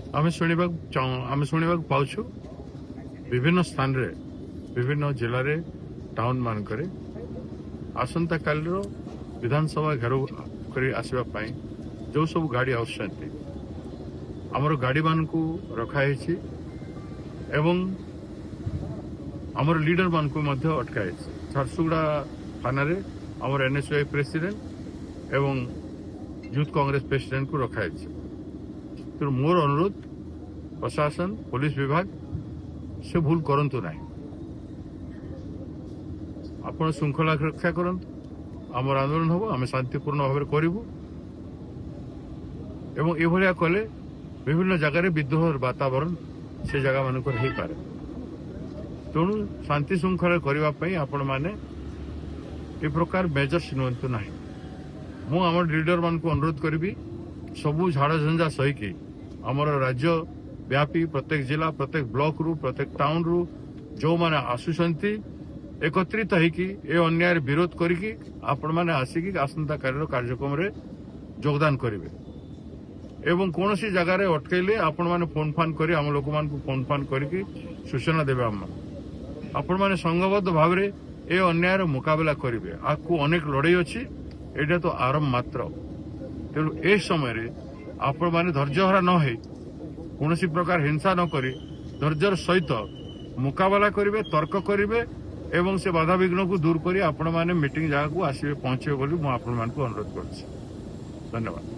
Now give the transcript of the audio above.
आम शुणा पाचु विभिन्न स्थान रे विभिन्न जिले रे टाउन मानक आसंता काल विधानसभा घेराव कर आसवाई जो सब गाड़ी आमर गाड़ी मान को रखाई एवं आमर लीडर मान को अटकाई झारसुगुड़ा थाना रे आमर एनएसयूआई प्रेसिडेंट एवं यूथ कांग्रेस प्रेसिडेंट को रखाई तो मोर अनुरोध प्रशासन पुलिस विभाग से भूल करंतु नहीं आपण श्रृंखला रक्षा करंतु आमर आंदोलन हम आम शांतिपूर्ण भाव करूँ एवं एभलिया कले विभिन्न जगह विद्रोह वातावरण से जगह मान हो पारे तेणु शांति श्रृंखला करने आपण मैंने ए प्रकार मेजर्स नियंतु ना मु आम लीडर मान को अनुरोध करी सबू झाड़ झंझा सहीकि आमर राज्य व्यापी प्रत्येक जिला प्रत्येक ब्लॉक रु प्रत्येक टाउन रु जो माने आसुचंती एकत्रित होइकि ए अन्याय विरोध करिकि आपण माने आसिकि आसंता काल कार्यक्रम रे योगदान करिवे एवं कौन सी जगह रे अटकैले आपण माने फोन फान करी आम लोक मान को फोन फान करिकि सूचना देबे आपण माने संघबद्ध भाव रे ए अन्याय रो मुकाबला करिवे आकु अनेक लड़ाई अछि एटा तो आरंभ मात्र तेणु ए समय रे आपण माने धैर्यहरा न होई कौन प्रकार हिंसा न करी धैर्यर सहित मुकाबला करेंगे तर्क करेंगे एवं से बाधा विघ्न को दूर कर आपण मैंने मीटिंग जगह को आसवे पहुंचे बोली मुझे अनुरोध कर धन्यवाद।